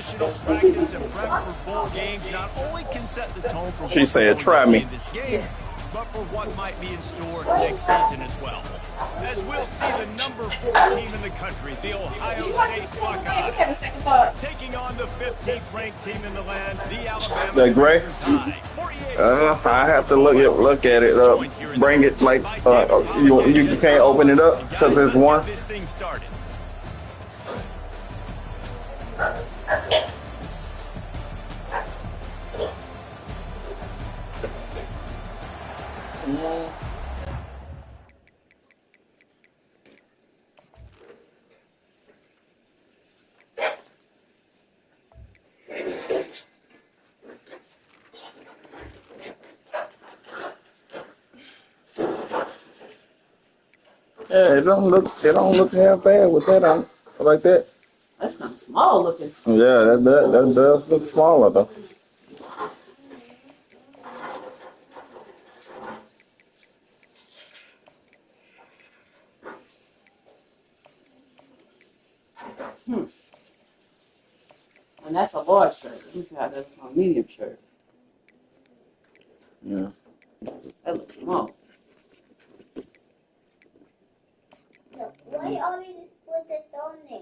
traditional practice and prep for bowl games not only can set the tone for She said, "Try me." in this game, but for what might be in store next season as well. As we'll see the number 4 team in the country, the Ohio State Buckeyes, taking on the 15th ranked team in the land, the Alabama Crimson Tide. I have to look at it. Bring it like you can't open it up because it's one. This thing started. Yeah, it don't look half bad with that on like that. That's kind of small looking. Yeah, that does look smaller though. And that's a large shirt. Let me see how that looks on a medium shirt. Yeah. That looks small. Why are we put it on there?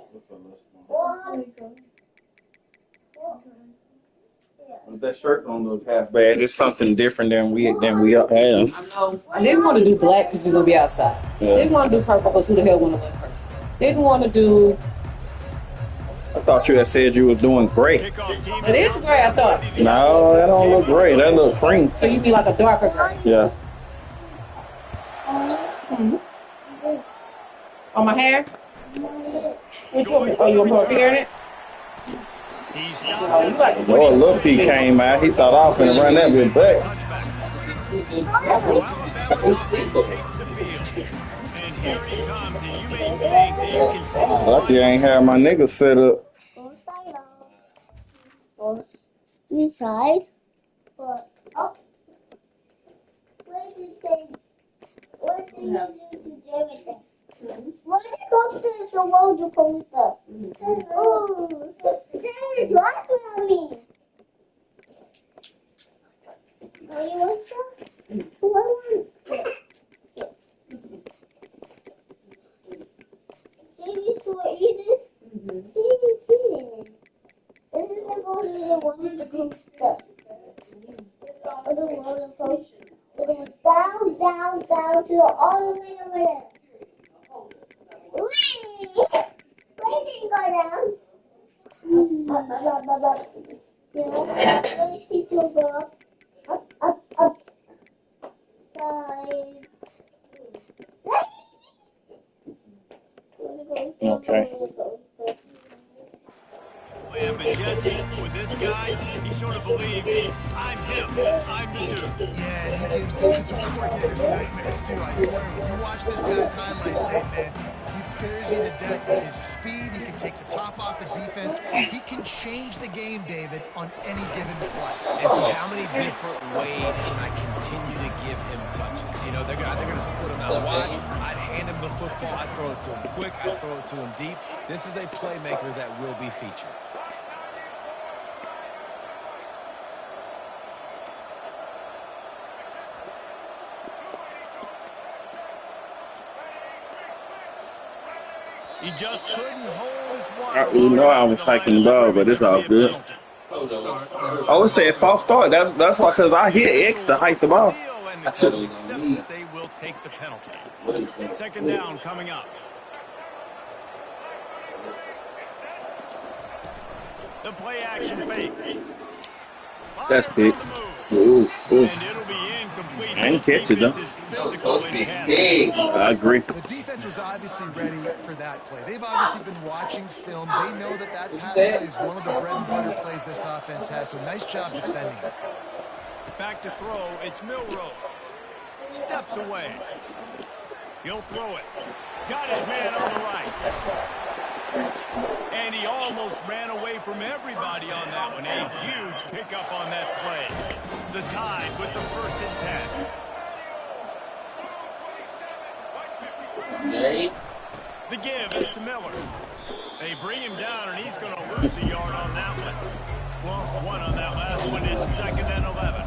That shirt don't look half bad. It's something different than we have. I know. I didn't want to do black because we're gonna be outside. Yeah. Didn't want to do purple because who the hell want to wear purple? Didn't want to do. I thought you had said you was doing great. It is gray, I thought. No, that don't look gray. That look cream. So you mean like a darker gray? Yeah. On my hair? What you want me? Oh, you want to put hair in it? Oh, look, he came out. He thought I was gonna run that bit back. Lucky I ain't have my niggas set up. Inside. But up. What did you do to everything? Why did you go to the roller coaster? Oh, Jerry's laughing at me. Oh, you want some? Oh, I want. Jerry's so easy. He's eating it. This is the roller coaster. Oh, the roller coaster. We're going down to the all the way over there. Wait, didn't go down. Yeah, let me go up. Side. Okay. Yeah, but Jesse, with this guy, he sort of believes I'm him, I'm the dude. Yeah, and he gives defensive coordinators nightmares too, I swear. When you watch this guy's highlight tape, man, he scares you to death with his speed. He can take the top off the defense. He can change the game, David, on any given play. And so how many different ways can I continue to give him touches? You know, they're going to split him out wide. I'd hand him the football. I'd throw it to him quick. I'd throw it to him deep. This is a playmaker that will be featured. He just couldn't hold his water. You know I was hiking the dog, but it's all good. Oh, it said false start. That's why, because I hit X to hike the ball. Accept that they will take the penalty. Second down coming up. The play action fake. That's big. Ooh. And it'll be incomplete. I ain't catch it though. I agree. The defense was obviously ready for that play. They've obviously been watching film. They know that pass play is one of the bread and butter plays this offense has. So nice job defending. Back to throw. It's Milrow. Steps away. He'll throw it. Got his man on the right. And he almost ran away from everybody on that one. A huge pickup on that play. The Tide with the 1st and 10. The give is to Miller. They bring him down, and he's going to lose a yard on that one. Lost one on that last one. It's 2nd and 11.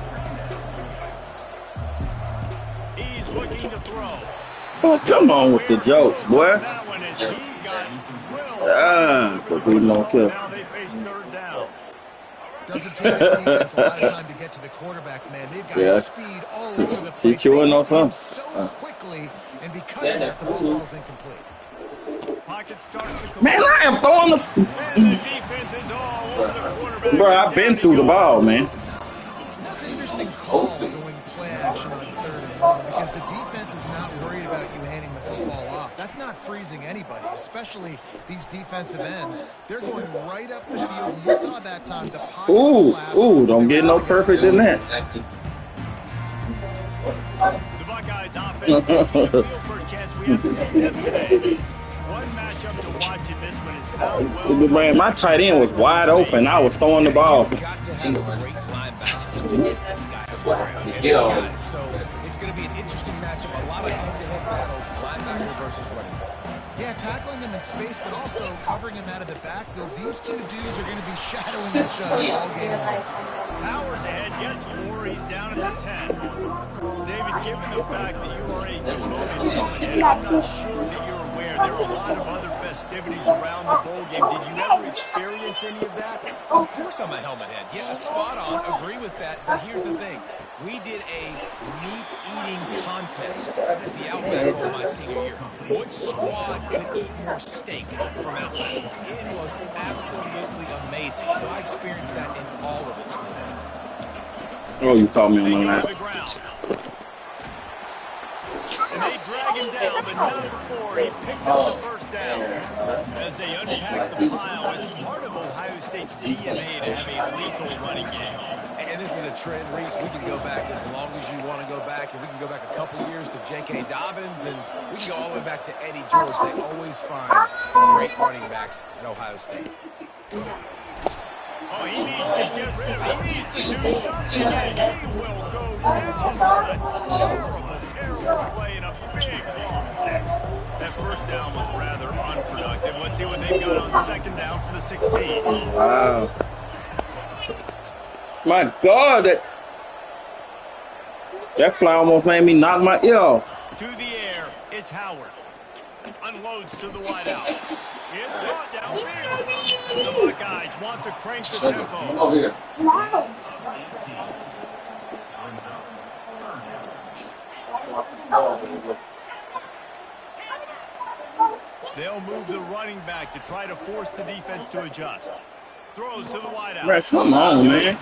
He's looking to throw. Oh, come on with the jokes, boy. That one is he got drilled. But we don't care. Now they face 3rd down. Doesn't take this defense a lot of time to get to the quarterback, man. They've got speed all over the place. See, chewing on something. So quickly, and because of that, the ball falls incomplete. Man, I am throwing the. Bro, I've been through the ball, man. That's an interesting call going play action on 3rd and long because the defense is not worried about you handing the football off. That's not freezing anybody, especially these defensive ends. They're going right up the field. You saw that time. The pocket Ooh, don't get no perfect in that. The Buckeyes offense gave me the first chance we have to see them today. One matchup to watch in this one is how well. Man, my tight end was wide open. I was throwing the ball. Got to have a great linebacker to get this guy around. So it's going to be an interesting matchup. A lot of head-to-head battles, linebacker versus running back. Yeah, tackling them in space, but also covering them out of the backfield. These two dudes are going to be shadowing each other all game long. Powers ahead, gets 4, he's down at the 10. David, given the fact that you are a devoted fan, I'm not sure that you're aware there are a lot of other festivities around the bowl game. Did you ever experience any of that? Of course I'm a helmet head. Yeah, spot on. Agree with that. But here's the thing. We did a meat-eating contest at the Outback of my senior year. Which squad could eat more steak from Outback? It was absolutely amazing. So I experienced that in all of its glory. Oh, you called me on my line. And they drag him down, but not before he picks up the first down. As they unpack the pile, it's part of Ohio State's DNA to have a lethal running game. And this is a trend, Reese. We can go back as long as you want to go back, and we can go back a couple years to J.K. Dobbins, and we can go all the way back to Eddie George. They always find great running backs at Ohio State. Oh, he needs to get rid of it. He needs to do something, and he will go down on a terrible play and a big loss. That first down was rather unproductive. Let's see what they've got on 2nd down from the 16. Wow. My God, that fly almost made me knock my ear off. To the air, it's Howard. Unloads to the wideout. It's caught downfield. The Buckeyes want to crank the tempo. Over here. No. They'll move the running back to try to force the defense to adjust. Throws to the wideout. Right, come on, man.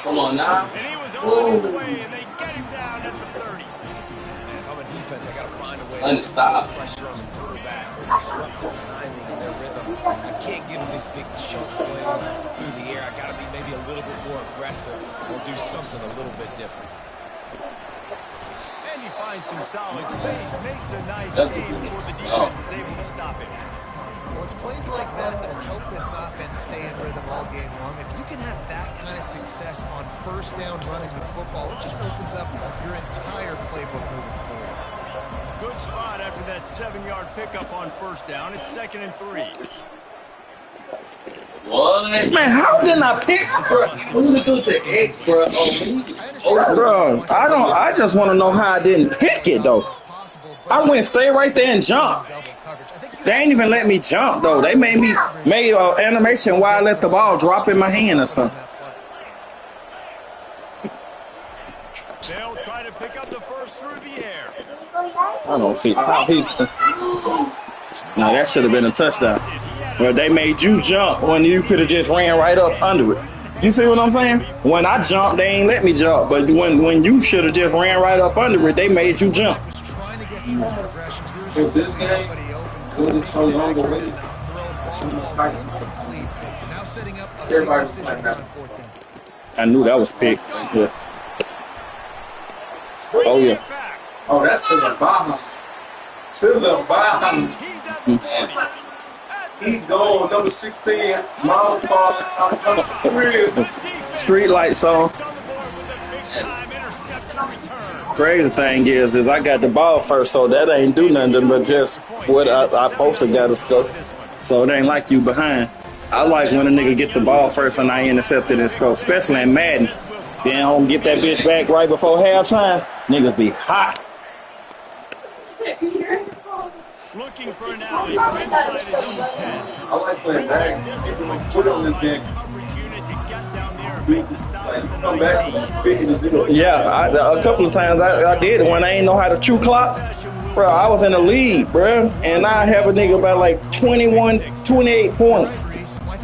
Come on now. And he was on his way, and they get him down at the 30. Man, if I'm a defense, I got to find a way to stop pressure on the quarterback or disrupt their timing and their rhythm. I can't give them these big chunk plays through the air. I got to be maybe a little bit more aggressive or do something a little bit different. And he finds some solid space, makes a nice game before the defense is able to stop it. Well, it's plays like that that'll help this offense stay in rhythm all game long. If you can have that kind of success on 1st down running the football, it just opens up your entire playbook moving forward. Good spot after that 7-yard pickup on 1st down. It's 2nd and 3. What? Man, how did I pick? Bro, I just want to know how I didn't pick it though. I went straight right there and jumped. They ain't even let me jump though. They made animation while I let the ball drop in my hand or something. They'll try to pick up the first through the air. I don't see how he's. No, that should have been a touchdown. Well, they made you jump when you could have just ran right up under it. You see what I'm saying? When I jumped, they ain't let me jump. But when you should have just ran right up under it, they made you jump. Is this game good so long already? I knew that was pick. Yeah. Oh yeah. Oh, that's to the bottom. To the bottom. He's going number 16. Mama Street lights on. Crazy thing is I got the ball first, so that ain't do nothing but just what I supposed to got to score. So it ain't like you behind. I like when a nigga get the ball first and I intercept it and score, especially in Madden. Then I don't get that bitch back right before halftime. Niggas be hot. Looking for an alley from inside his own 10. I like playing back. Disciplined Put on job this by the game. coverage unit to get down there and make the stop Like, at the come back 19. from 50 to 0. Yeah, a couple of times I did it when I ain't know how to true clock. Bro, I was in the league, bro, and I have a nigga about like 21, 28 points.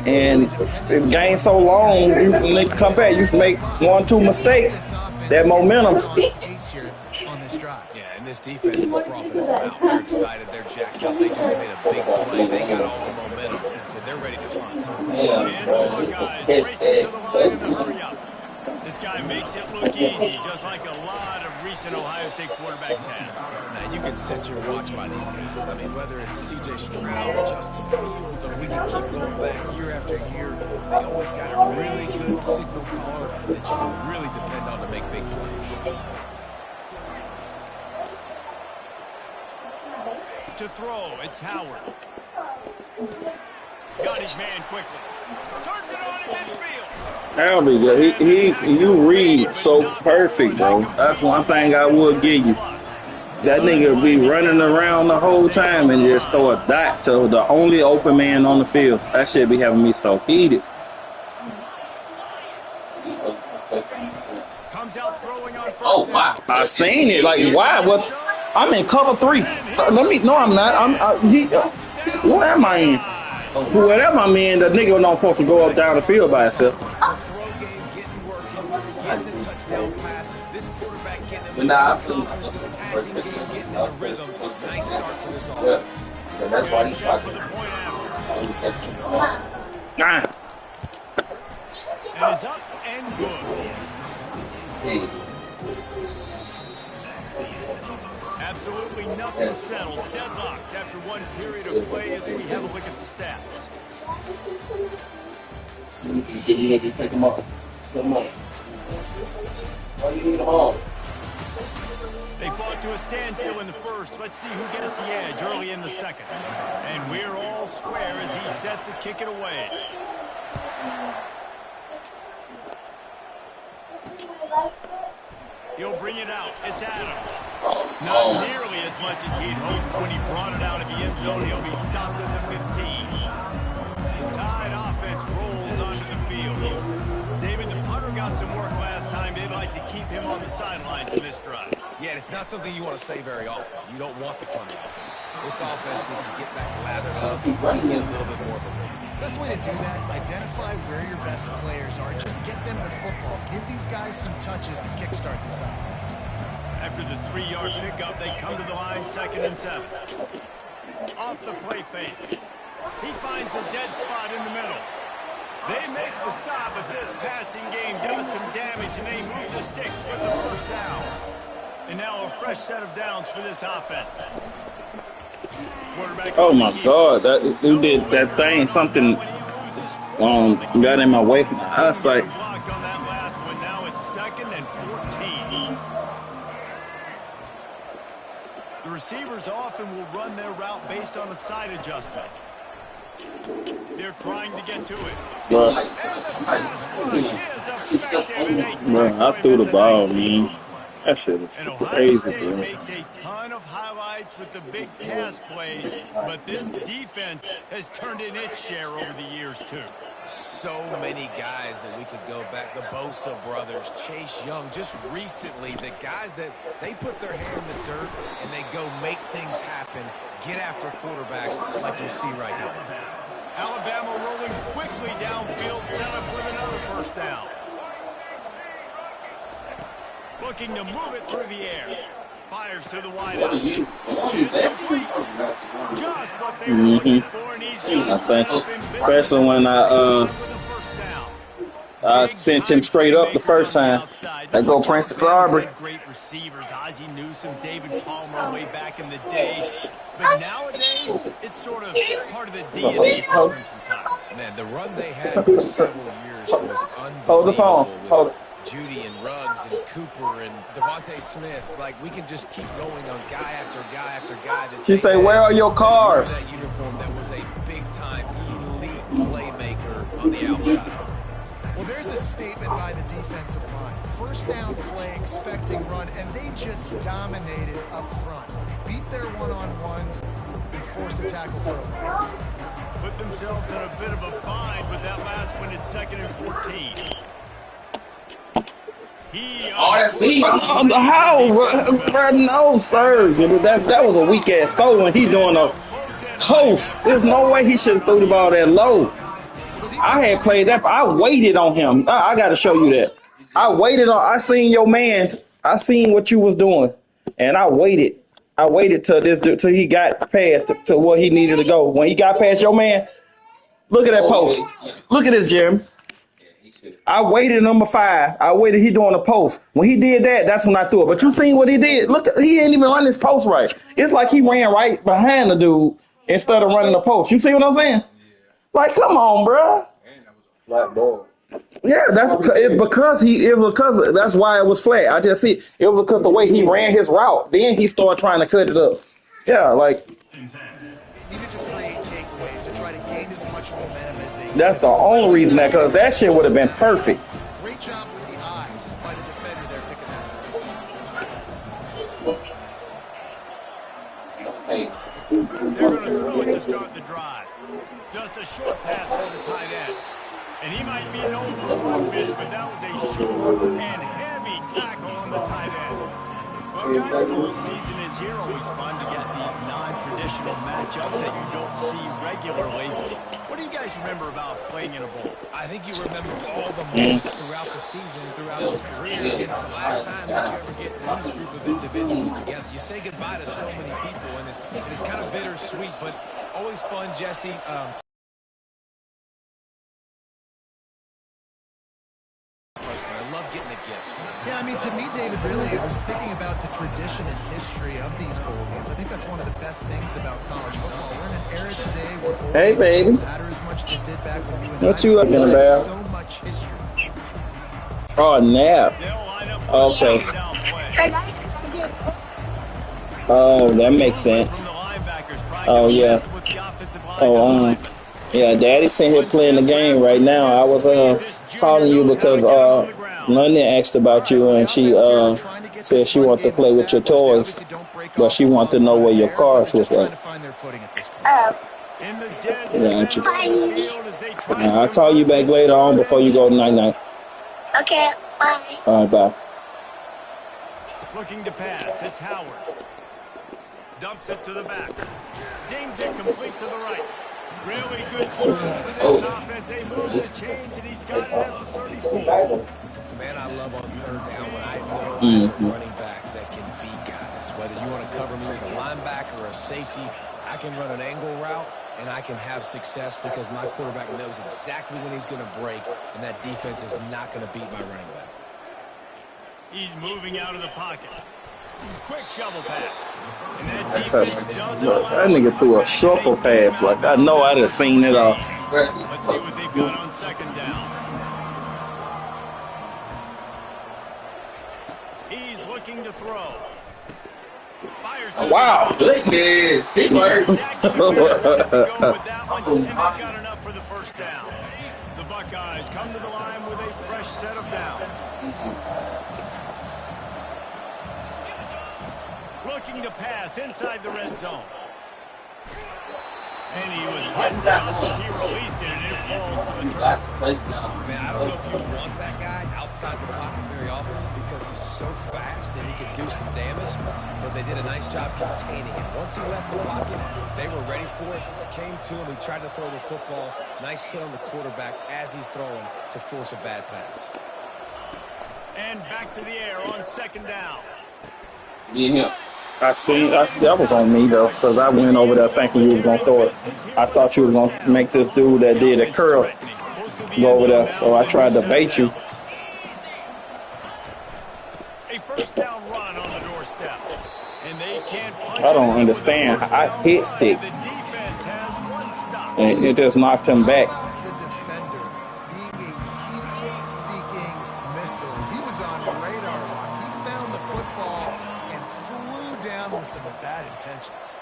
And the game so long, you nigga come back, you can make 1-2 mistakes. That momentum's Ace here on this drive. Yeah, and this defense is frothing at the mouth. They're excited. They're jacked up. They just made a big play. They got all the momentum, so they're ready to hunt. And the Buckeyes racing to the line in the hurry up. This guy makes it look easy, just like a lot of recent Ohio State quarterbacks have. Now, you can set your watch by these guys. I mean, whether it's C.J. Stroud, Justin Fields, or we can keep going back year after year, they always got a really good signal caller that you can really depend on to make big plays. To throw, it's Howard. Got his man quickly. Turns it on in midfield. That'll be good. You read so perfect, bro. That's one thing I would give you. That nigga be running around the whole time and just throw a dot to the only open man on the field. That shit be having me so heated. Comes out throwing on first Oh wow! I seen it. Like why? I'm in cover 3. No, I'm not. Where am I in? Whoever I'm in, the nigga don't supposed to go up down the field by himself. Throw game getting working, getting the touchdown pass. This quarterback getting But nah, I the feel offense's passing game getting in a rhythm. Nice start for this offense. yeah. And that's why he's for talking. the point after. Ah. And it's up and good. Absolutely nothing settled. Deadlocked after one period of play as we have a look at the stats. You need to take them off. Take them off. Why do you need them off? They fought to a standstill in the first. Let's see who gets the edge early in the second. And we're all square as he sets to kick it away. He'll bring it out. It's Adams. Not nearly as much as he'd hoped when he brought it out of the end zone. He'll be stopped at the 15. The Tide offense rolls onto the field. David, the punter got some work last time. They'd like to keep him on the sidelines in this drive. Yeah, it's not something you want to say very often. You don't want the punter. This offense needs to get back lathered up and get a little bit more of a lead. Best way to do that, identify where your best players are. Just get them the football. Give these guys some touches to kickstart this offense. After the 3-yard pickup, they come to the line 2nd and 7. Off the play fake. He finds a dead spot in the middle. They make the stop, but this passing game does some damage, and they move the sticks with the first down. And now a fresh set of downs for this offense. Oh my God! That you did that thing. Something got in my way. Eyesight. Blocked on that last one. Now it's 2nd and 14. The receivers often will run their route based on a side adjustment. They're trying to get to it. Bro, And the pass rush is effective, and they bro, I threw the ball, man. That shit is And Ohio crazy, State bro. makes a ton of highlights with the big pass plays, but this defense has turned in its share over the years, too. So many guys that we could go back. The Bosa brothers, Chase Young, just recently, the guys that they put their hand in the dirt and they go make things happen, get after quarterbacks like you see right here. Alabama rolling quickly downfield, set up with another first down. Looking to move it through the air. Fires to the wide out. It's complete. Just what they were looking for, and he's got I think, himself in business especially when with the first down. I sent him straight up the first time. That go Princess Aubrey. Great receivers, Ozzie Newsome, David Palmer way back in the day. But nowadays, it's sort of part of the DNA of Crimson Tide. Man, the run they had for several years was unbelievable. Hold the phone. Hold it. Judy and Ruggs and Cooper and Devontae Smith. Like, we can just keep going on guy after guy after guy. That She say, "Where are your cars?" That uniform that was a big-time elite playmaker on the outside. Well, there's a statement by the defensive line. First down play, expecting run, and they just dominated up front. Beat their one-on-ones and force a tackle for a loss. Put themselves in a bit of a bind with that last one is 2nd and 14. How? No, sir. That was a weak ass throw when he doing a post. There's no way he should have threw the ball that low. I had played that. I waited on him. I got to show you that. I seen your man. I seen what you was doing, and I waited. I waited till he got past to where he needed to go. When he got past your man, look at that post. Look at this, Jeremy. I waited number 5. I waited. He doing a post. When he did that, that's when I threw it. But you seen what he did? Look, he didn't even run his post right. It's like he ran right behind the dude instead of running the post. You see what I'm saying? Like, come on, bro. Flat ball. Yeah, that's because that's why it was flat. I just see it was because the way he ran his route. Then he started trying to cut it up. Yeah, like Needed to create takeaways to try to gain as much momentum as they can. that's the only reason because that shit would have been perfect. Great job with the eyes by the defender there picking that. They're going to throw it to start the drive. Just a short pass to the tight end. And he might be known for run fits, but that was a short and heavy tackle on the tight end. Well, guys, bowl season is here. Always fun to get these non-traditional matchups that you don't see regularly. What do you guys remember about playing in a bowl? I think you remember all the moments throughout the season, throughout your career. It's the last time that you ever get these group of individuals together. You say goodbye to so many people, and it's kind of bittersweet, but always fun, Jesse. I love getting the gifts. Yeah, I mean, to me, David, really, it was thinking about the tradition and history of these bowl games. I think that's one of the best things about college football. We're in an era today where bowl Hey, games baby. don't matter as much as they did back when you and What I you played. looking There's about? so much history. Oh, nap. They'll line up Okay. for a down play. Oh, that makes sense. From the linebackers trying Oh, to yeah. mess with the offensive line Oh, assignments. yeah. Daddy's sitting here playing the game right now. I was calling you because London asked about you and she said she wanted to play with your toys, but she wanted to know where your cars was at. In the dead Yeah, center of the field as they try to I'll call you back later on before you go night-night. Okay, bye. All right, bye. Looking to pass. It's Howard. Dumps it to the back. Zings it complete to the right. Really good service for this offense. They move the chains, and he's got it at the 34. Man, I love on third down when I know I have a running back that can beat guys. Whether you want to cover me with a linebacker or a safety, I can run an angle route, and I can have success because my quarterback knows exactly when he's going to break, and that defense is not going to beat my running back. He's moving out of the pocket. Quick shovel pass. And that That's a, defense doesn't look, allow that nigga threw a shuffle pass. Like, I know I'd have seen it all. Let's see what they've got on second down. He's looking to throw. Fires to Wow. Goodness. He works. exactly where they wanted to go with that one, and they've got enough for the first down. The Buckeyes come to the line with a fresh set of downs. Looking to pass inside the red zone. And he was hit just as he released it, and it falls to the turf. Man, I don't know if you want that guy outside the pocket very often because he's so fast and he can do some damage, but they did a nice job containing him. Once he left the pocket, they were ready for it, came to him, he tried to throw the football. Nice hit on the quarterback as he's throwing to force a bad pass. And back to the air on second down. Yeah. That was on me though, because I went over there thinking you was gonna throw it. I thought you was gonna make this dude that did a curl go over there, so I tried to bait you. A first down run on the doorstep. And they can't punch I don't it. understand. I hit stick, The defense has one stop. and it just knocked him back. The defender being a heat-seeking missile. He was on radar lock. He found the football and flew down with some bad intentions.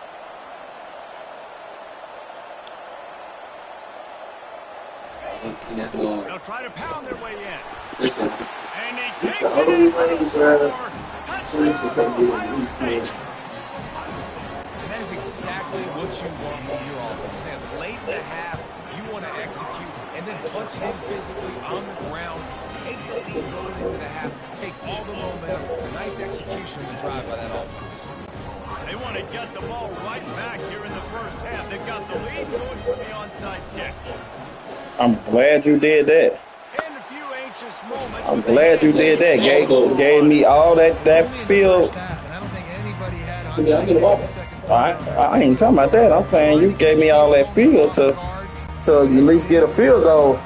They'll try to pound their way in. And he takes it in for the score. Touchdown, Ohio State. And that is exactly what you want from your offense. Man, late in the half, you want to execute and then punch it in physically on the ground. Take the lead going into the half. Take all the momentum. Nice execution of the drive by that offense. They want to get the ball right back here in the first half. They've got the lead going for the onside kick. I'm glad you did that. And a few anxious moments. I'm glad you did that. Gave me all that field. And I don't think anybody had onside kick in the second quarter. I ain't talking about that. I'm saying you gave me all that field to at least get a field goal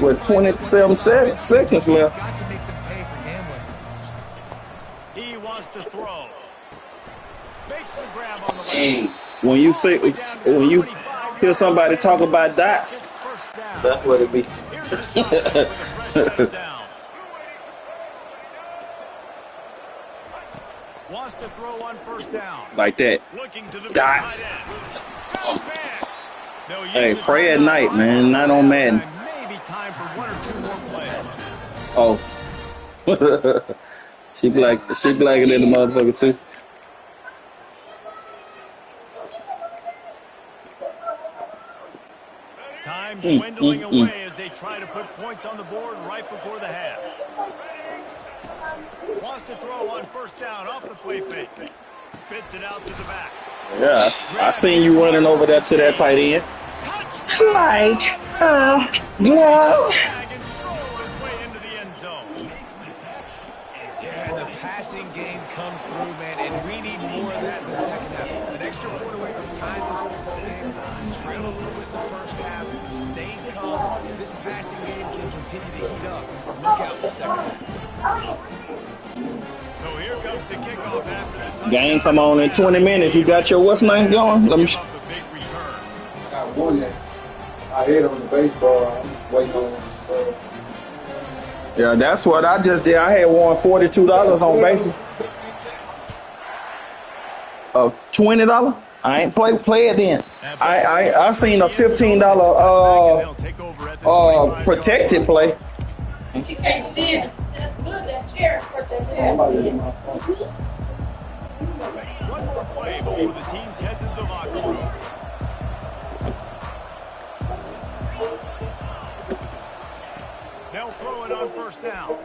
with 27 seconds left. Got to make them pay for gambling. He wants to throw. Makes the grab on the way. When you hear somebody talk about dots, that's what it be. Here's the stop with a fresh set of downs. Wants to throw on first down. Like that. Looking to the big Dots. tight end. Goes man. They'll use Hey, the pray at timeout night, on man. Not on Madden. Maybe time for one or two more plays. Oh. she blacker than the motherfucker too. Time dwindling away as they try to put points on the board right before the half. Wants to throw on first down off the play fake. Spits it out to the back. Yeah, I seen you running over there to that tight end. Like, no. And stroll his way into the end zone. Yeah, and the passing game comes through, man, and we need more of that in the second half. An extra point away from tying this football game. Trail a little bit in the first half. Stay calm. This passing game can continue to heat up. Look out in the second half. So here comes the kickoff after the touchdown. Game come on in 20 minutes. You got your what's name going? Let me. Give up the big return. I got one that I hit on the baseball. I'm waiting on. Yeah, that's what I just did. I had won $42 on baseball. $20. I ain't play it then. I seen a $15 protected play. One more play before the teams head to the locker room. They'll throw it on first down.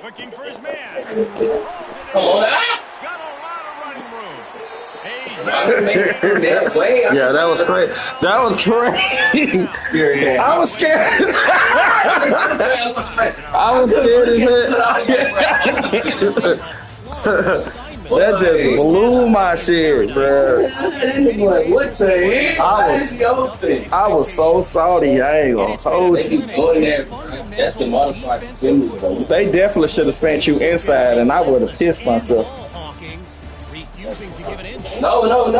Looking for his man. Got a lot of running room. Yeah, that was crazy. That was crazy. I was scared. I was scared as hell. That just blew my shit, bro. What the hell? I was so salty. I ain't gonna hold you. That's the modified finish. They definitely should have spent you inside, and I would have pissed myself. No. Don't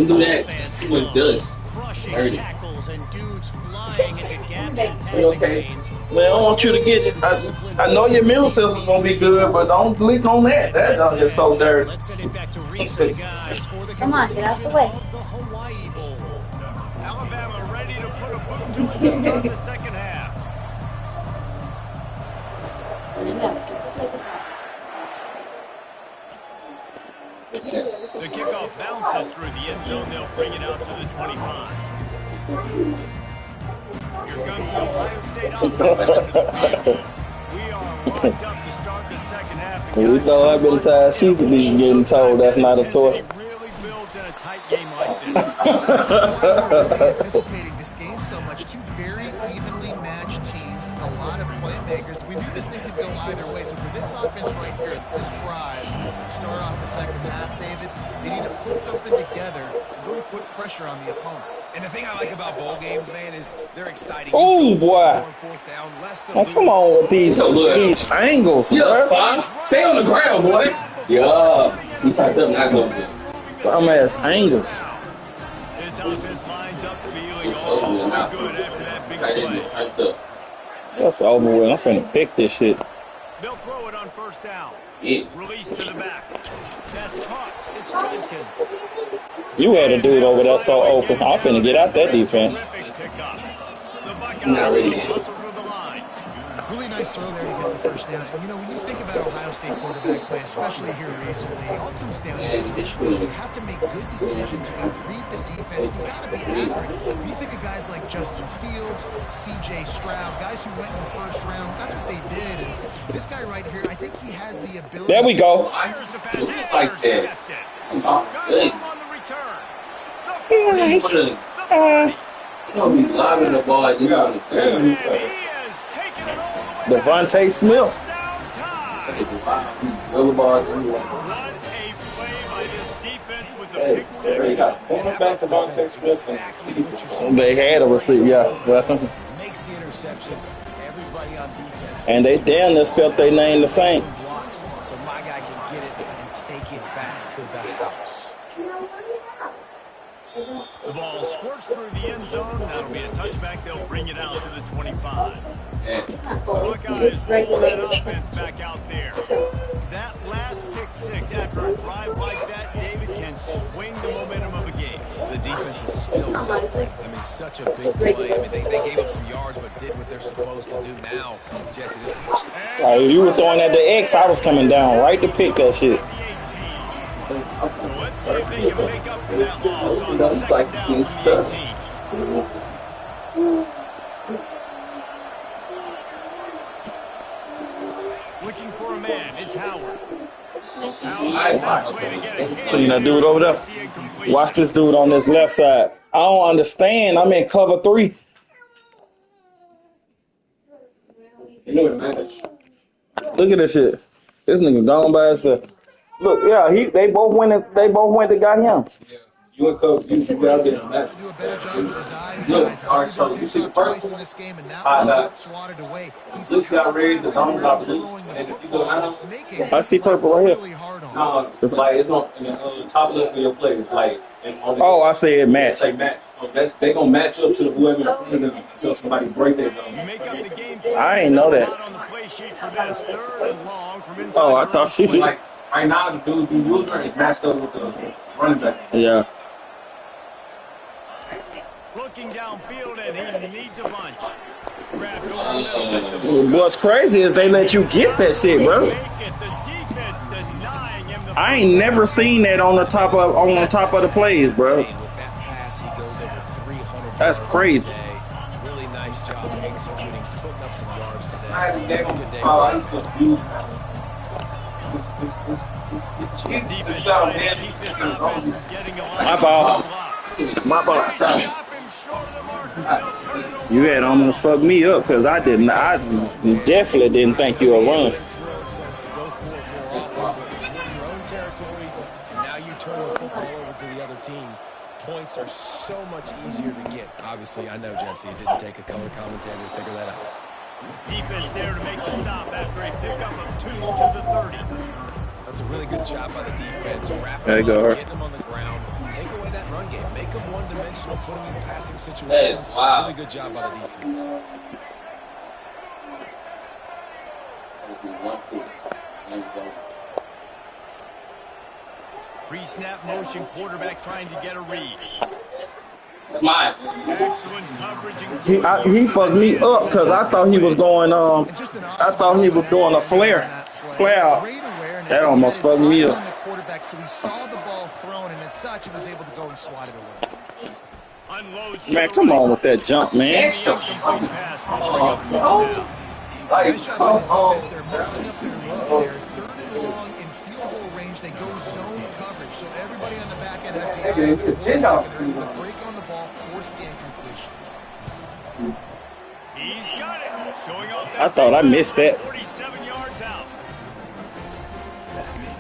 do that. Too much dust. Dirty. Okay. Man, I want you to get it. I know your middle system's gonna be good, but don't leak on that. That done get so dirty. Come on, get out the way. Alabama ready to put a boot to it to start the second half. The kickoff bounces through the end zone. They'll bring it out to the 25. Here comes the Ohio State offense. We are locked up to start the second half. We know how many times she could be getting told that's not a toy. Really builds in a tight game like this. Anticipating this game so much. Two very evenly matched teams with a lot of playmakers. We knew this thing could go either way. So for this offense right here, this drive, start off the second half, David, they need to put something together and really put pressure on the opponent. And the thing I like about bowl games, man, is they're exciting. Oh, boy. Now, come on with these angles, Yeah, bro. stay on the ground, boy. Yeah. He typed up, not going good. Dumbass angles. This offense lines up feeling all good after that big play. That's over with. I'm finna pick this shit. They'll throw it on first down. Yeah. Release to the back. That's caught. It's Jenkins. You had a dude over there so open. I'm finna get out that defense. Terrific pickup. Not Buckeyes really. hustle for the line. Really nice throw there to get the first down. And, you know, when you think about Ohio State quarterback play, especially here recently, it all comes down to efficiency. You have to make good decisions. You got to read the defense. You got to be accurate. When you think of guys like Justin Fields, C.J. Stroud, guys who went in the first round, that's what they did. And this guy right here, I think he has the ability. There we go. Fires the pass. Like that. Intercepted. Got Good. him on the return. The 40. The 30. You know, be lobbing the ball. You got to And he is taking it all the way. Devontae Smith. Down time. Little bars. What a play by this defense with the pick They six. got cornerback to Devontae Smith. Exactly what you're saying. They had a receipt, yeah. Well, Makes the interception. Everybody on defense. and they damn near spelled their name the same. Some blocks, so my guy can get it and take it back to the house. The ball squirts through the end zone. That'll be a touchback. They'll bring it out to the 25. Buckeyes roll that offense back out there. That last pick six after a drive like that, David, can swing the momentum of a game. The defense is still solid. I mean, such a big play. I mean, they gave up some yards, but did what they're supposed to do now. Jesse, this Like, you were throwing at the X, I was coming down right to pick that shit. So let's see if they can make up for that loss on second down from the 18. Looking for a man. It's Howard. See that dude over there? Watch this dude on this left side. I don't understand. I'm in cover 3. You know what matters. Look at this shit. This nigga gone by himself. Look, yeah, they both went. They both went to got him. You and Coach, you got there on that. Do a better job with his eyes. Look, Guys. all right, so you see the first Twice in one? this game, and that I one know. got swatted away. He's This got raised his own throwing release, the and if you go football, down, it's making I see purple right here. really hard on him. no, like it's not in the top left of your players, like and on the Oh, I said match. say match. So they gonna match up to whoever in front of them until somebody break their You zone. make up the game plan. I ain't know that. Not on the play sheet for this. Third and long from inside Oh, I their thought own she. Like right now, the dude who using is matched up with the running back. Yeah. looking downfield, and he needs a bunch. Grabbed over the middle. What's crazy is they let you get that shit, bro. Make it. The defense denying him the I ain't never seen that on the top of the plays, bro. With that pass, he goes over 300 That's yards crazy. today. Really nice job executing, putting up some yards today. I Good day. defense trying to keep this offense from getting a lot. My ball. My ball. Stop him short of the mark. They'll turn it over. You had almost fucked me up because I definitely didn't think you would run. Vince Rhodes says to go for it more often, but when you're in your own territory, and now you turn the football over to the other team, points are so much easier to get. Obviously, I know, Jesse, it didn't take a color commentator to figure that out. Defense there to make the stop after a pickup of 2 to the 30. That's a really good job by the defense. Wrap There you him go. up, getting him on the ground, take away that run game, make him one-dimensional, put him in passing situations. Hey, wow. Really good job by the defense. Pre-snap motion, quarterback trying to get a read. That's mine. Excellent coverage. And He fucked me up because I thought he was going. Just an I awesome thought he job was of doing a executing flare. on that play. Flare out. Great awareness. That He almost had his fucked me eyes up. on the quarterback, so he saw the ball thrown, and as such, he was able to go and swat it away. unloads to Man, the come right. on with that jump, man. The incomplete pass will bring up fourth down. Nice job by the defense. They're mixing up their look there. Third and long in field goal range. They go zone coverage, so everybody on the back end has the eye on their quarterback, and they're able to break on the ball, force the incompletion. He's got it. Showing off that I thought I missed that. 47 yards out.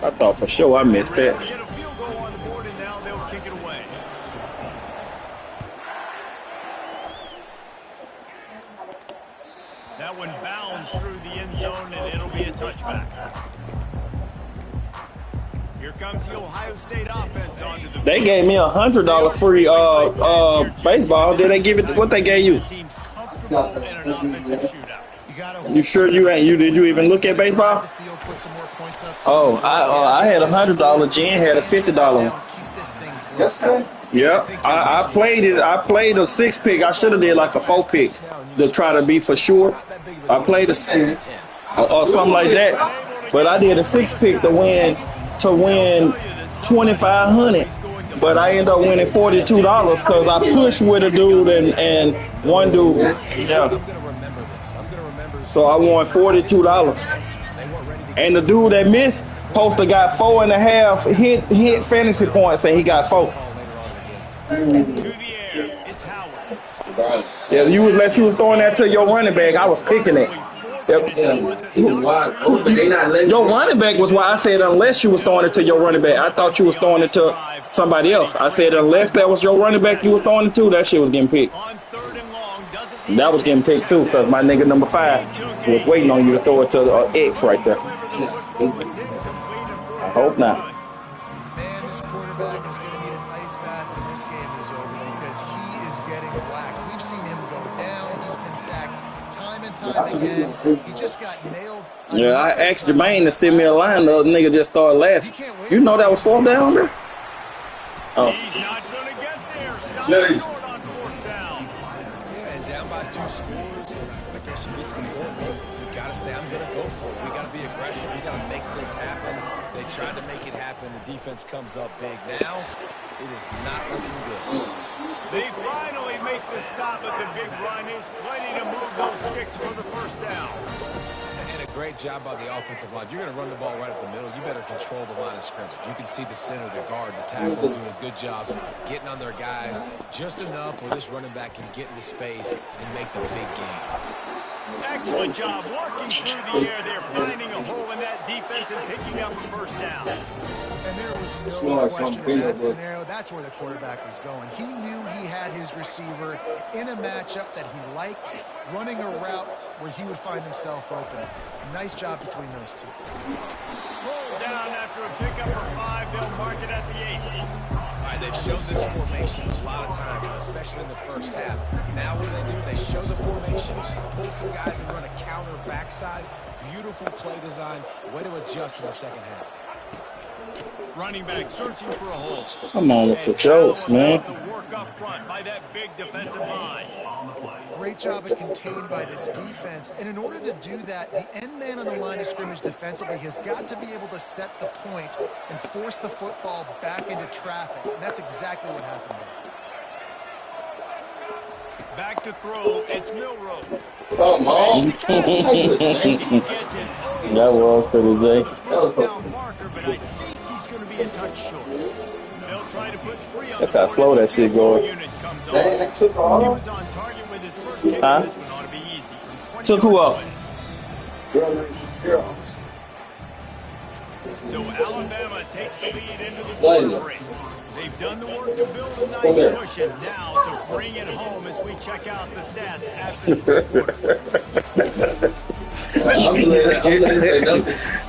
I thought for sure I missed Ready that. to get a field goal on the board, and now they'll kick it away. That one bounds through the end zone, and it'll be a touchback. Here comes the Ohio State offense onto the They gave me $100 free baseball. Did they give it? What they gave you? team's comfortable in an offensive shootout. You gotta You sure you ain't? Did you even look at baseball? the field, put some more points up. Oh, I had $100. Jen had a $50 one. Keep this thing Yesterday? Yeah, I played it. I played a 6-pick. I should have did like a 4-pick to try to be for sure. I played a 6 or something like that, but I did a 6-pick to win 2,500. But I ended up winning $42 because I pushed with a dude and one dude. Yeah. So I won $42. And the dude that missed posted got 4.5 hit fantasy points and he got 4. To the air, it's Howard. Yeah, unless you was throwing that to your running back, I was picking it. Yep. Your running back was why I said unless you was throwing it to your running back. I thought you was throwing it to somebody else. I said unless that was your running back you was throwing it to, that shit was getting picked. That was getting picked too because my nigga number 5 was waiting on you to throw it to X right there. I hope not. Man, this quarterback is going to need an ice bath when this game is over because he is getting whacked. We've seen him go down. He's been sacked time and time again. He just got nailed. Yeah, I asked Jermaine to send me a line. The other nigga just started laughing. You know that was 4th down there? Oh. He's not going to get there. Stop short on 4th down. Yeah, and down by 2 scores. I guess you get to the point where you got to say, I'm going to go for it. We got to be aggressive. We got to make this happen. They tried to make it happen. The defense comes up big. Now, it is not looking good. They finally make the stop at the big run. He's plenty to move those sticks for the 1st down. And a great job by the offensive line. If you're going to run the ball right up the middle, you better control the line of scrimmage. You can see the center, the guard, the tackles doing a good job getting on their guys just enough where this running back can get into space and make the big game. Excellent job working through the air. They're finding a hole in that defense and picking up a 1st down. And there was no question in that scenario. That's where the quarterback was going. He knew he had his receiver in a matchup that he liked, running a route where he would find himself open. Nice job between those two. Pulled down after a pickup for 5. They'll mark it at the 8. All right, they've shown this formation a lot of times, especially in the 1st half. Now what do? They show the formation, pull some guys and run a counter backside. Beautiful play design. Way to adjust in the 2nd half. Running back searching for a hole. Come on with the jokes, man. The work up front by that big defensive line. Great job at contained by this defense. And in order to do that, the end man on the line of scrimmage defensively has got to be able to set the point and force the football back into traffic. And that's exactly what happened there. Back to throw. It's Milrow. Come on. That was pretty Jake. Marker, but I think he's going to be a touch short. They'll try to put 3 on. That's how slow that shit going. Unit comes on. He was on target with his first kick. Huh? This one ought to be easy. Took who up? So Alabama takes the lead into the quarter break. They've done the work to build a nice cushion now to bring it home as we check out the stats after the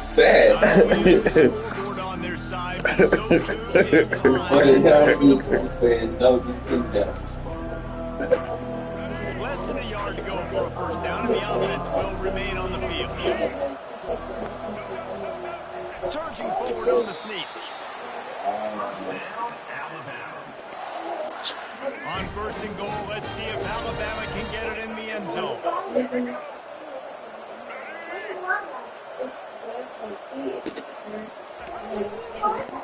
Sad. scoreboard on their side, but so too is time. Less than a yard to go for a 1st down, and the offense will remain on the field. Surging forward on the sneak. On 1st and goal, let's see if Alabama can get it in the end zone.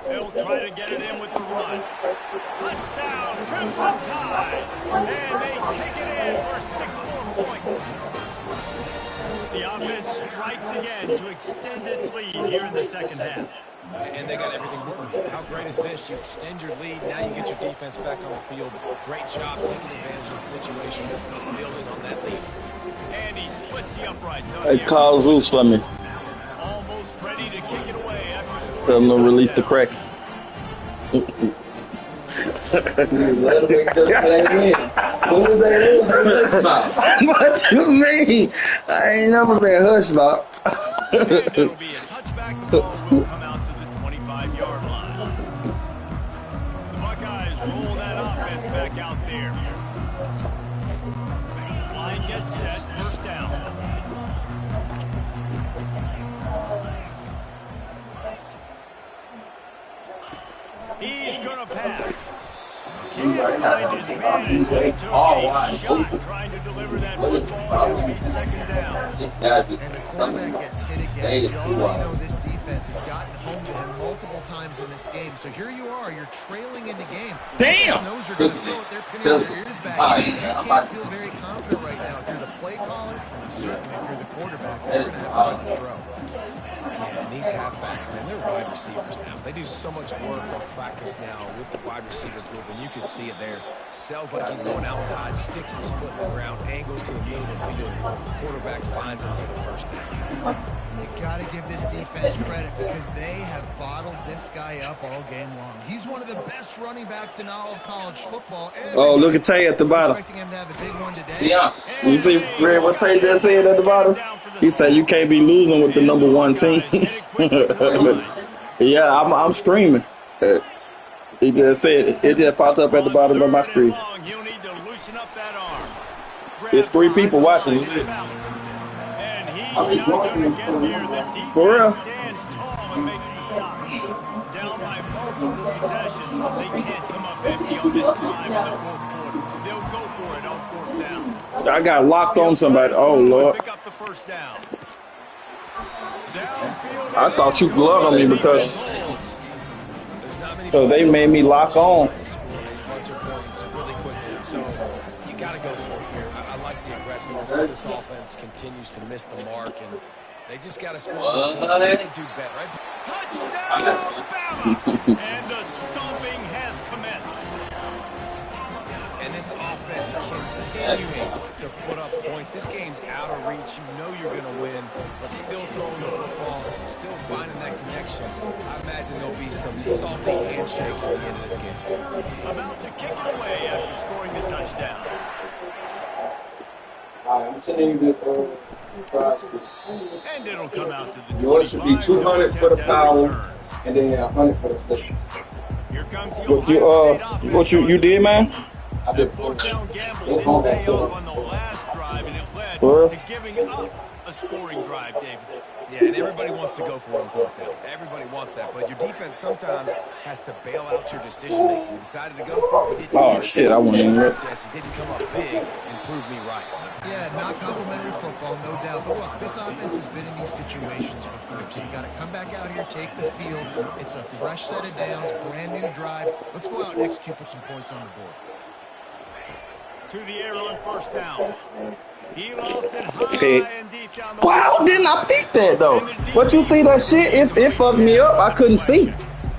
They'll try to get it in with the run. Touchdown, Crimson Tide. And they take it in for 6 more points. The offense strikes again to extend its lead here in the 2nd half. And they got everything working. How great is this? You extend your lead. Now you get your defense back on the field. Great job taking advantage of the situation, building on that lead. And he splits the uprights. Hey, call Zeus for me. Almost ready to kick it away after scoring. Tell him to release the crack. What you mean? I ain't never been hush about. And it'll be a touchback. The ball will come out to the 25-yard line. The Buckeyes roll that offense back out there. Line gets set. 1st down. He's going to pass. find his man as he took a shot trying to deliver that football. It'll be second down. And the quarterback gets hit again. You already know this defense has gotten home to him multiple times in this game. So here you are, you're trailing in the game. Damn! Knows you're going to throw it. They're pinning their ears back. You can't feel very confident right now if you're the play caller, and certainly if you're the quarterback. They're going to have time to throw. Yeah, and these halfbacks, man, they're wide receivers now. They do so much work on practice now with the wide receiver group, and you can see it there. Sells like he's going outside, sticks his foot in the ground, angles to the middle of the field. The quarterback finds him for the first down. You got to give this defense credit because they have bottled this guy up all game long. He's one of the best running backs in all of college football. Oh, look at Tay at the bottom. Expecting him to have a big one today. Yeah. You see, Red, what Tay just said at the bottom? He said you can't be losing with the number one team. Yeah, I'm screaming. He just said it just popped up at the bottom of my screen. There's 3 people watching. For real? Down by multiple possessions, they can't come up empty on this drive in the fourth quarter. They'll go for it on fourth down. I got locked on somebody. Oh, Lord. Pick up the first down. Downfield, I thought you gloved on me because they made me lock on. So you got to go for it here. I like the aggressiveness, but this offense continues to miss the mark, and they just got to score. They can do better, right? touchdown, Alabama! And the stomping has commenced. And this offense continuing to put up points. This game's out of reach. You know you're going to win, but still throwing the football, still finding that connection. I imagine there'll be some salty handshakes at the end of this game. About to kick it away after scoring the touchdown. I'm sending you this prize. And it'll come out to the Yours should be 200 for the power, and then 100 for the flip. Here comes the Ohio State offense. What you did, man? I did Fourth down gamble didn't pay off on the last drive, and it led to giving up a scoring drive, David. Yeah, and everybody wants to go for it on fourth down. Everybody wants that, but your defense sometimes has to bail out your decision-making. We decided to go for it. Oh, shit, I wouldn't even rip. Jesse didn't come up big and prove me right. Yeah, not complimentary football, no doubt. But look, this offense has been in these situations before. So you got to come back out here, take the field. It's a fresh set of downs, brand new drive. Let's go out and execute, put some points on the board. To the air on first down. He lost it high and deep down the Wow, didn't I peek that though? But you see that shit? It fucked me up. I couldn't see.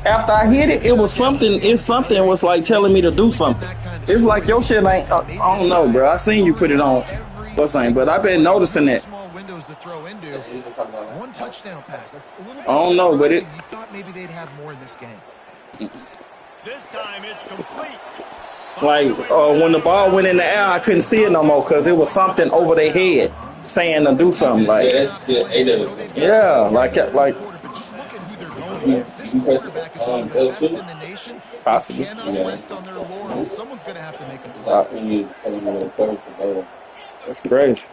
After I hit it, it was something. Something was like telling me to do something. It's like your shit ain't. I don't know, bro. I seen you put it on. What's name? But I've been noticing that. Small windows to throw into. One touchdown pass. That's a little bit I don't know, but it. You thought maybe they'd have more in this game. This time it's complete. Like when the ball went in the air, I couldn't see it no more because it was something over their head saying to do something. Like yeah, like Just look at who they're going against. This quarterback is one of the best in the nation. Possibly. Cannot rest on their laurels. Someone's going to have to make a play. That's crazy.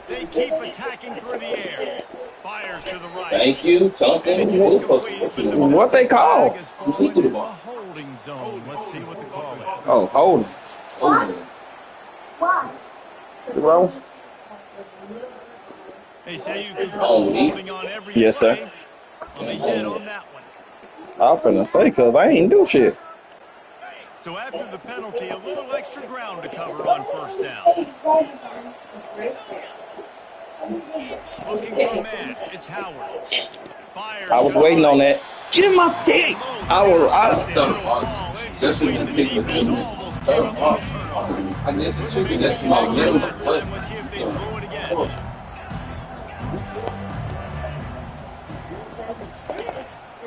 They keep attacking through the air. Fires to the right. Thank you. Something. What they call? Holding zone. Let's see what the call is. Oh, holding. Why? Bro. They say you can call holding on every Yes, sir. play. Well, they did on that one. I'm finna say because I ain't do shit. So after the penalty, a little extra ground to cover on first down. Looking for a man. It's Howard. Fires I was to waiting the on right. that. Get in my pick. That's in the pick with him. I guess it's chicken. That's my general. Let's see if they throw it again.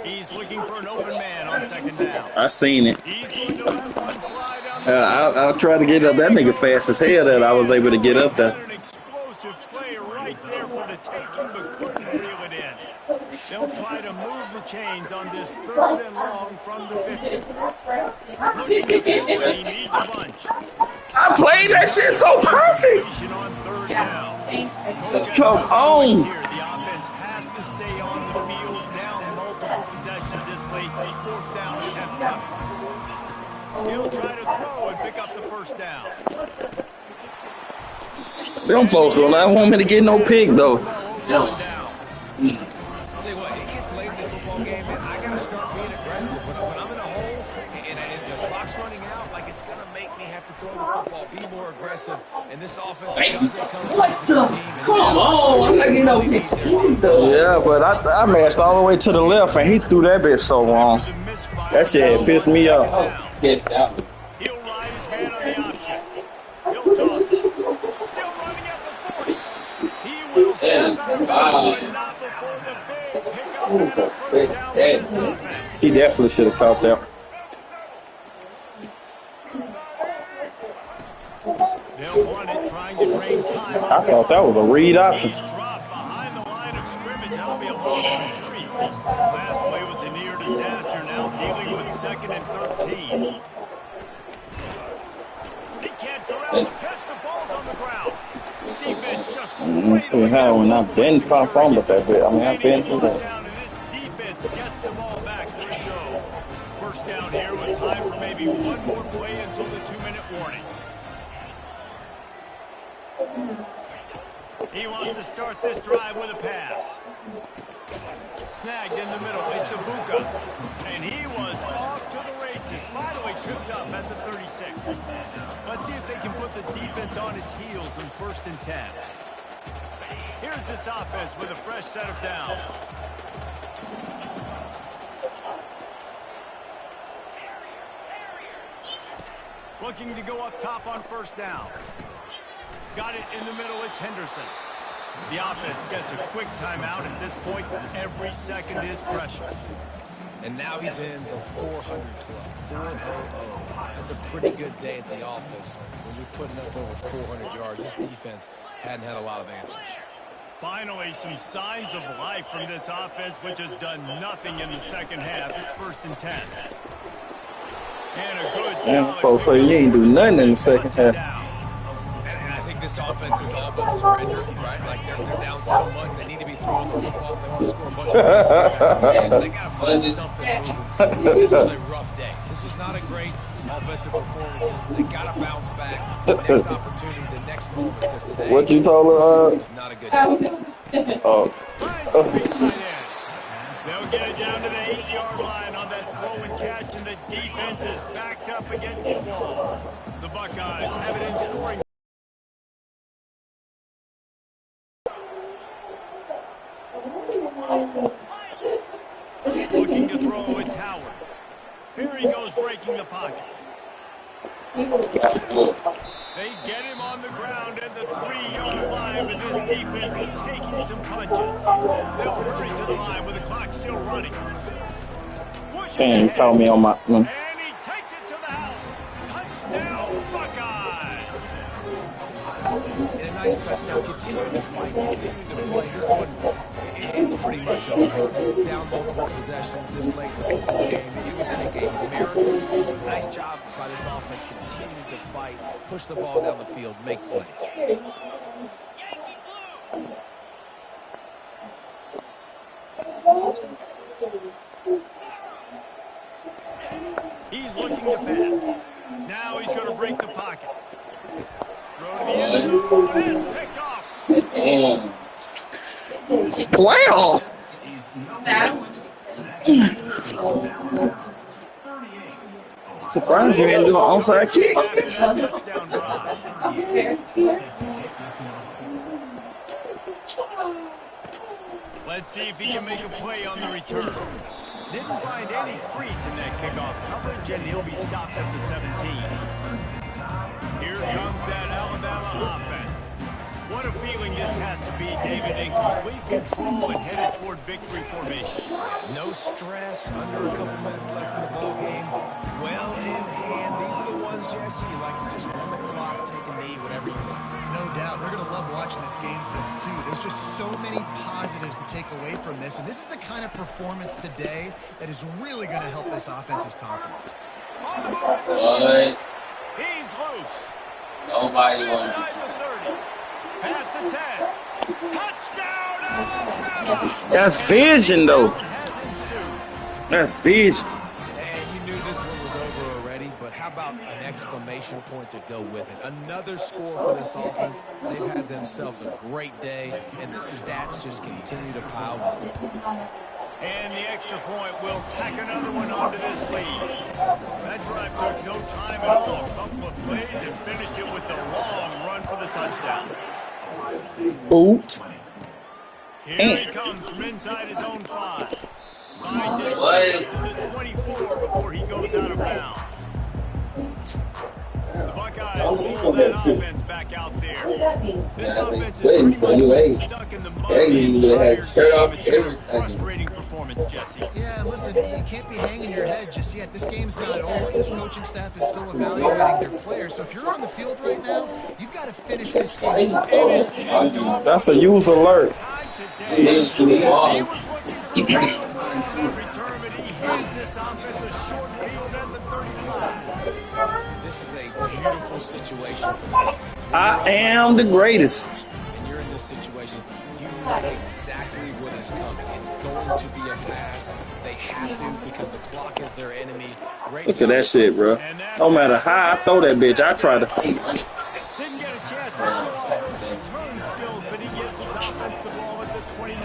He's looking for an open man on second down. I seen it. He's going to let one fly down the I'll try to get up that nigga fast as hell that I was able to get up there. An explosive play right there for the taking, but couldn't reel it in. They'll try to move the chains on this third and long from the 50. Looking to throw, he needs a bunch. I played that shit so perfect. On third down. Come on. Here, the offense has to stay on the field, down multiple possessions this late. Fourth down attempt coming. up the first down. Them folks don't want me to get no pick, though. Tell you what, it gets late in the football game, man. I got to start being aggressive. When I'm in a hole and the clock's running out, like it's going to make me have to throw the football, be more aggressive. And this offense doesn't come What the? Come on, I'm not getting no pick. Yeah, but I matched all the way to the left, and he threw that bitch so wrong. That shit pissed me off. Get out. He'll ride his man on the option. He'll toss it. Still running at the 40. He will step out of bounds, but not before the big pickup and a first down for this offense. He definitely should have caught that. They'll want it, trying to drain time. I thought that was a read option. He's dropped behind the line of scrimmage. That'll be a loss of 3. Last play was a near disaster. Now dealing with 2nd and 13. He can't corral the pitch. The ball's on the ground. Defense just Let's see how when I've been fumbled that bit. I mean, I've been through that. down, and this defense gets the ball back. 3-0. First down here with time for maybe one more play until the 2-minute warning. He wants to start this drive with a pass. Snagged in the middle. It's Ibuka. And he was off to the races. Finally tripped up at the 36. Let's see if they can put the defense on its heels in 1st and 10. Here's this offense with a fresh set of downs. Looking to go up top on 1st down. Got it in the middle. It's Henderson. The offense gets a quick timeout at this point. Every second is precious. And now he's in the 400 club, 400. That's a pretty good day at the office. When you're putting up over 400 yards, this defense hadn't had a lot of answers. Finally, some signs of life from this offense, which has done nothing in the second half. It's 1st and 10. And a good And folks say you ain't do nothing in the second half. And I think this offense is all but surrendered, right? Like they're down so much, they need to be throwing the football if they want to score a bunch of points. They got to find something moving. This was a rough day. This was not a great offensive performance. They got to bounce back. The next opportunity, the next moment, because today What you told her? was not a good day. Oh. They'll get it down to the 8-yard line on that throw and catch, and the defense is backed up against the wall. The Buckeyes have it in scoring. Looking to throw, it's Howard. Here he goes, breaking the pocket. They get him on the ground at the 3-yard line, but this defense is taking some punches. They'll hurry to the line with the clock still running. Damn, you called me on my... And he takes it to the house. Touchdown, Buckeyes! And a nice touchdown. Continuing to fight, continuing to play. This one, it's pretty much over. Down multiple possessions this late in the football game. It would take a miracle. Nice job by this offense continuing to fight, push the ball down the field, make plays. He's looking to pass. Now he's going to break the pocket. Throw to the end zone. It's picked off. Playoffs! Surprised you didn't do an onside kick. After that touchdown drive. Let's see if he can make a play on the return. Didn't find any crease in that kickoff coverage, and he'll be stopped at the 17. Here comes that Alabama offense. What a feeling this has to be, David, in complete control and headed toward victory formation. No stress, under a couple minutes left in the ball game. Well in hand. These are the ones, Jesse, you like to just run the clock, take a knee, whatever you want. No doubt. They're going to love watching this game film, too. There's just so many positives to take away from this, and this is the kind of performance today that is really going to help this offense's confidence. On the move. He's loose. Nobody wants Inside the 30. Past the 10. Touchdown, Alabama! That's vision, though. That's vision. And you knew this one was over already, but how about about an exclamation point to go with it? Another score for this offense. They've had themselves a great day, and the stats just continue to pile up. And the extra point will tack another one onto this lead. That drive took no time at all. A couple of plays and finished it with the long run for the touchdown. Oops. Here he comes from inside his own 5. Finds his way up to the 24 before he goes out of bounds. The Buckeyes roll that offense back out there. This offense is pretty much been stuck in the mud the entire game. It's been a frustrating performance, Jesse. Yeah, listen, you can't be hanging your head just yet. This game's not over. This coaching staff is still evaluating their players. So if you're on the field right now, you've got to finish this game. That's a use alert. He was looking for a return, but he hands this offense a short field at the 35. This is a beautiful situation for the offense. I am the greatest. And you're in this situation, you know exactly what is coming. It's going to be a pass. They have to because the clock is their enemy. Great Look at that shit, bro. No matter how I throw that bitch, I try to. Didn't get a chance to show off those return skills, but he gives his offense the ball at the 29.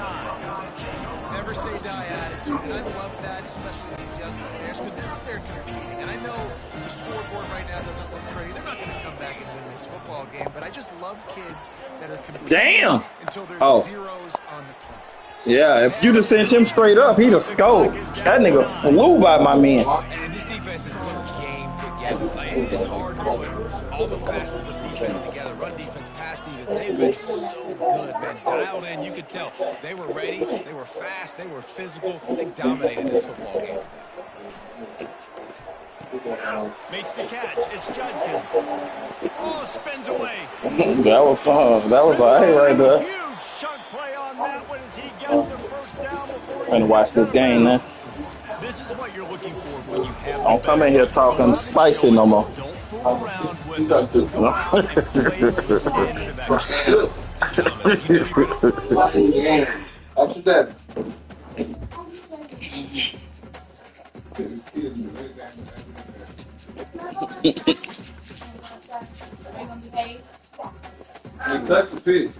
Never say die attitude, and I love that, especially these young players, because they're out there competing. And I know the scoreboard right now doesn't look pretty. They're not going to come back and win this football game, but I just love kids that are competing until there's zeros on the clock. Yeah, if you'd have sent him straight up, he'd have scored. That nigga flew by my man. And this defense has put a game together. Like, it is hard to put all the facets of defense together. Run defense, pass defense. They've been so good, man. Dialed in, you could tell. They were ready. They were fast. They were physical. They dominated this football game. Makes the catch. It's Judkins. Oh, spins away. That was all right right there. Huge chunk play on that one as he gets the first down before I'm gonna watch this game now. This is what you're looking for when you have. Don't come in here talking spicy no more. Don't fool around with them. Go out and play with the standard of Watch that. That's the pitch.